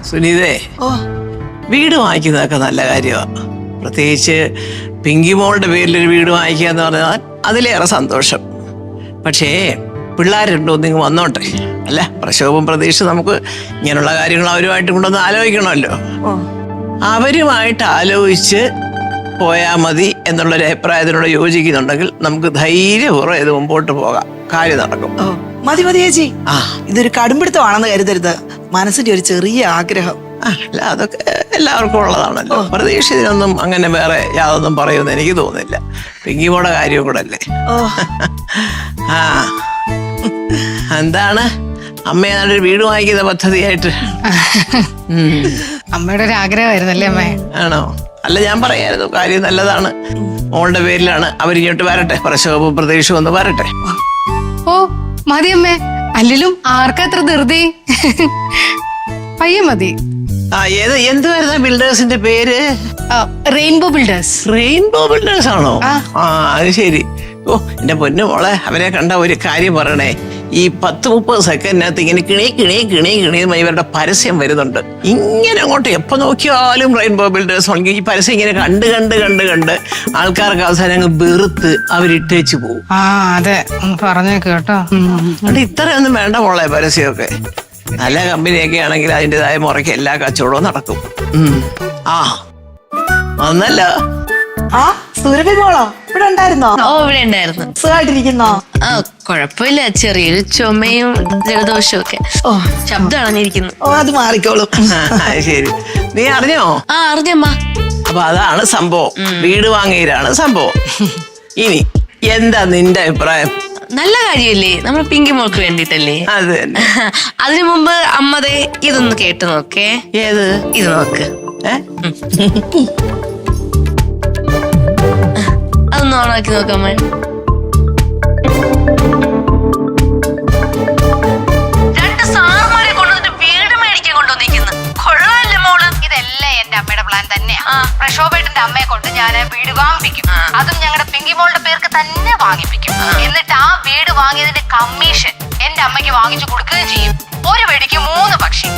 സുനീതേ, വീട് വാങ്ങിക്കുന്നതൊക്കെ നല്ല കാര്യമാണ്. പ്രത്യേകിച്ച് പിങ്കി മോളുടെ പേരിലൊരു വീട് വാങ്ങിക്കുക എന്ന് പറഞ്ഞാൽ അതിലേറെ സന്തോഷം. പക്ഷേ പിള്ളേരുണ്ടോ നിങ്ങൾ വന്നോട്ടെ. അല്ല, പ്രക്ഷോഭം പ്രതീക്ഷ നമുക്ക് ഇങ്ങനെയുള്ള കാര്യങ്ങൾ അവരുമായിട്ട് കൊണ്ടൊന്ന് ആലോചിക്കണമല്ലോ. അവരുമായിട്ട് ആലോചിച്ച് പോയാൽ മതി എന്നുള്ളൊരു അഭിപ്രായത്തിനോട് യോജിക്കുന്നുണ്ടെങ്കിൽ നമുക്ക് ധൈര്യപൂർവ്വം ഇത് മുമ്പോട്ട് പോകാം, കാര്യം നടക്കും. മതി മതി ചേച്ചി, ഇതൊരു കടുംപിടുത്തമാണെന്ന് കരുതരുത്. മനസ്സിന്റെ ഒരു ചെറിയ ആഗ്രഹം. അല്ല, അതൊക്കെ എല്ലാവർക്കും ഉള്ളതാണല്ലോ. പ്രതീക്ഷിതൊന്നും അങ്ങനെ വേറെ യാതൊന്നും പറയുമെന്ന് എനിക്ക് തോന്നുന്നില്ല. പിങ്കിമോടെ കാര്യം കൂടെ അല്ലേ. ആ, എന്താണ് അമ്മ ഒരു വീട് വാങ്ങിക്കുന്ന പദ്ധതിയായിട്ട്? അമ്മയുടെ ഒരു ആഗ്രഹമായിരുന്നല്ലേ അമ്മ? ആണോ? അല്ല, ഞാൻ പറയായിരുന്നു, കാര്യം നല്ലതാണ്. മോളുടെ പേരിലാണ്. അവരിങ്ങോട്ട് വരട്ടെ, പ്രക്ഷോഭവും പ്രതീക്ഷയും ഒന്ന് വരട്ടെ. ഓ മതി അമ്മേ, അല്ലിലും ആർക്കത്ര ധൃതി. പയ്യെ മതി. എന്തുവായിരുന്നു ബിൽഡേഴ്സിന്റെ പേര്? Rainbow builders. റെയിൻബോ ബിൽഡേഴ്സ് ആണോ? അത് ശരി. ഓ, എന്റെ പൊന്നു മോളെ, അവരെ കണ്ട ഒരു കാര്യം പറയണേ. ഈ 10-30 സെക്കൻഡിനകത്ത് ഇങ്ങനെ കിണി കിണി കിണി കിണി ഇവരുടെ പരസ്യം വരുന്നുണ്ട്. ഇങ്ങനെ അങ്ങോട്ട് എപ്പോ നോക്കിയാലും റെയിൻബോ ബിൽഡേഴ്സ്. ഈ പരസ്യം ഇങ്ങനെ കണ്ട് കണ്ട് കണ്ട് കണ്ട് ആൾക്കാർക്ക് അവസാനം അങ്ങ് വെറുത്ത് അവരിട്ടേച്ചു പോകും. അതെ, പറഞ്ഞു കേട്ടോ. ഇത്രയൊന്നും വേണ്ട മോളെ. പരസ്യമൊക്കെ നല്ല കമ്പനിയൊക്കെ ആണെങ്കിൽ അതിൻ്റെതായ മുറയ്ക്ക് എല്ലാ കച്ചവടവും നടക്കും. വന്നല്ലോ. സുരഭി മോളോ ഇവിടെ ഉണ്ടായിരുന്നോ? ഓ, ഇവിടെ ഉണ്ടായിരുന്നു. സുഖമായിട്ടിരിക്കുന്നോ? കൊഴപ്പില്ല, ചെറിയൊരു ചുമയും ജലദോഷവും ഒക്കെ. ശബ്ദം അടഞ്ഞിരിക്കുന്നു. അത് മാറിക്കോളും. ശരി, നീ അറിഞ്ഞോ? അറിഞ്ഞമ്മ. അപ്പൊ അതാണ് സംഭവം. വീട് വാങ്ങിയതാണ് സംഭവം. ഇനി എന്താ നിന്റെ അഭിപ്രായം? നല്ല കാര്യമല്ലേ, നമ്മൾ പിങ്കി മോൾക്ക് വേണ്ടിട്ടല്ലേ. അത് അതിനു മുമ്പ് അമ്മതേ ഇതൊന്ന് കേട്ടു നോക്കേ. ഏത്? ഇത് നോക്ക്. അതൊന്ന് ഓണാക്കി നോക്കാമ്മ. രണ്ട് സാറുമാരെ കൊണ്ടുവന്നിട്ട് വീട് മേടിക്കാൻ കൊണ്ടുവന്നിരിക്കുന്നു. കൊള്ളാല്ലേ മോള്? ഇതെല്ലാം എന്റെ അമ്മയുടെ പ്ലാൻ തന്നെയാ. പ്രക്ഷോഭേട്ടന്റെ അമ്മയെ കൊണ്ട് ഞാൻ വീട് വാങ്ങിപ്പിക്കും. അതും ഞങ്ങളുടെ പിങ്കി മോളുടെ പേർക്ക് തന്നെ വാങ്ങിപ്പിക്കും. എന്നിട്ട് ആ വീട് വാങ്ങിയതിന്റെ കമ്മീഷൻ എന്റെ അമ്മയ്ക്ക് വാങ്ങിച്ചു കൊടുക്കുകയും ചെയ്യും. ഒരു വെടിക്ക് 3 പക്ഷി.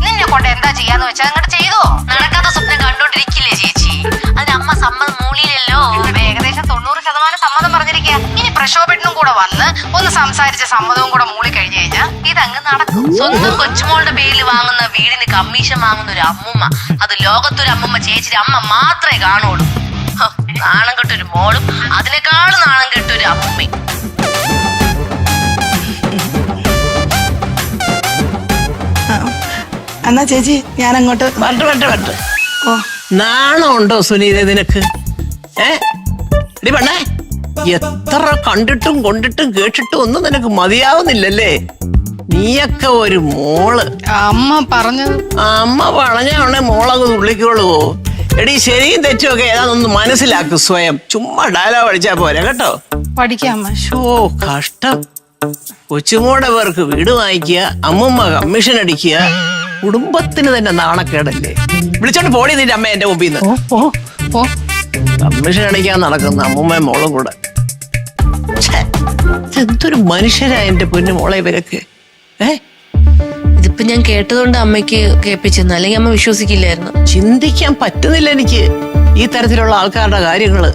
നിന്നെ കൊണ്ട് എന്താ ചെയ്യാന്ന് വെച്ചാൽ അങ്ങോട്ട് ചെയ്തോ. നടക്കാത്ത സ്വപ്നം കണ്ടോണ്ടിരിക്കില്ലേ ചേച്ചി? അതിന് അമ്മ സമ്മതം മൂളിയില്ലല്ലോ. ഏകദേശം 90% സമ്മതം പറഞ്ഞിരിക്കുക. ഇനി പ്രക്ഷോഭനും കൂടെ വന്ന് ഒന്ന് സംസാരിച്ച സമ്മതവും കൂടെ മൂളി കഴിഞ്ഞു കഴിഞ്ഞാൽ ഇതങ്ങ് നടക്കും. സ്വന്തം കൊച്ചുമോളുടെ പേരിൽ വാങ്ങുന്ന വീടിന് കമ്മീഷൻ വാങ്ങുന്ന ഒരു അമ്മുമ്മ, അത് ലോകത്തൊരു അമ്മുമ്മ ചേച്ചിയുടെ അമ്മ മാത്രമേ കാണുള്ളൂ. നാണം കെട്ടൊരു മോളും അതിനേക്കാളും നാണം കെട്ടൊരു അമ്മുമ്മയും. എന്നാ ചേച്ചി ഞാൻ അങ്ങോട്ട് വരട്ടെ. നാണമുണ്ടോ സുനീത നിനക്ക്? പെണ്ണേ, എത്ര കണ്ടിട്ടും കൊണ്ടിട്ടും കേട്ടിട്ടും ഒന്നും നിനക്ക് മതിയാവുന്നില്ലല്ലേ? നീയൊക്കെ ഒരു മോള്. അമ്മ പറഞ്ഞത്. അമ്മ പറഞ്ഞാണെ മോളങ്ങ് തുള്ളിക്കോളുവോ? എടീ, ശരിയും തെറ്റും ഒക്കെ ഏതാണെന്ന് മനസ്സിലാക്കും സ്വയം. ചുമ്മാ ഡയലോഗ് അടിച്ചാ പോരാ കേട്ടോ. പഠിക്കാം. കഷ്ടം. കൊച്ചുമോടെ പേർക്ക് വീട് വാങ്ങിക്കുക, അമ്മുമ്മ കമ്മീഷൻ അടിക്കുക. കുടുംബത്തിന് തന്നെ നാണക്കേടല്ലേ? വിളിച്ചോണ്ട് പോടി നിന്റെ അമ്മ എന്റെ മുമ്പിൽ നിന്ന്. കമ്മീഷൻ അടിക്കാൻ നടക്കുന്ന അമ്മുമ്മയും മോളും കൂടെ. എന്തൊരു മനുഷ്യരാ എന്റെ പൊന്നു മോളെ ഇവരൊക്കെ. ഇതിപ്പോ ഞാൻ കേട്ടതുകൊണ്ട് അമ്മയ്ക്ക് കേൾപ്പിച്ചെന്ന്, അല്ലെങ്കിൽ അമ്മ വിശ്വസിക്കില്ലായിരുന്നു. ചിന്തിക്കാൻ പറ്റുന്നില്ല എനിക്ക് ഈ തരത്തിലുള്ള ആൾക്കാരുടെ കാര്യങ്ങള്.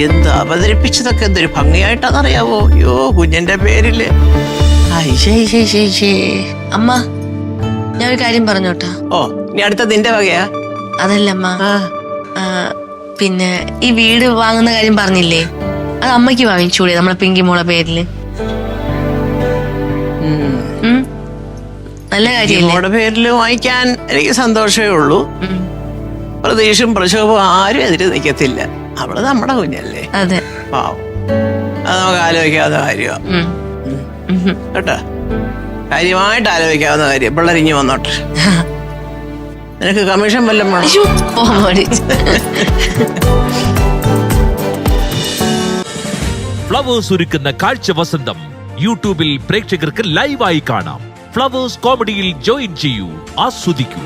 എന്ത് അവതരിപ്പിച്ചതൊക്കെ എന്തൊരു ഭംഗിയായിട്ടാന്നറിയാവോ? യോ, കുഞ്ഞിന്റെ പേരില്. അമ്മ, ഞാൻ ഒരു കാര്യം പറഞ്ഞോട്ടാ. ഓ, ഇനി അടുത്ത നിന്റെ വകയാ? അതല്ലമ്മ, പിന്നെ ഈ വീട് വാങ്ങുന്ന കാര്യം പറഞ്ഞില്ലേ, അത് അമ്മയ്ക്ക് വാങ്ങിച്ചൂടെ നമ്മളെ പിങ്കി മോളെ പേരില്? നല്ല കാര്യം. മോളുടെ പേരില് വാങ്ങിക്കാൻ എനിക്ക് സന്തോഷമേ ഉള്ളൂ. പ്രതീക്ഷയും പ്രക്ഷോഭവും ആരും എതിര് നിൽക്കത്തില്ല. അവള് നമ്മുടെ കുഞ്ഞല്ലേ. അതെ, പാവം. അത് നമുക്ക് ആലോചിക്കാവുന്ന കാര്യമാണ് കേട്ടോ. കാര്യമായിട്ട് ആലോചിക്കാവുന്ന കാര്യം. പിള്ളേരിഞ്ഞ് വന്നോട്ടെ. നിനക്ക് കമ്മീഷൻ വല്ലതും വേണം? ഫ്ലവേഴ്സ് ഒരുക്കുന്ന കാഴ്ച വസന്തം യൂട്യൂബിൽ പ്രേക്ഷകർക്ക് ലൈവായി കാണാം. ഫ്ലവേഴ്സ് കോമഡിയിൽ ജോയിൻ ചെയ്യൂ, ആസ്വദിക്കൂ.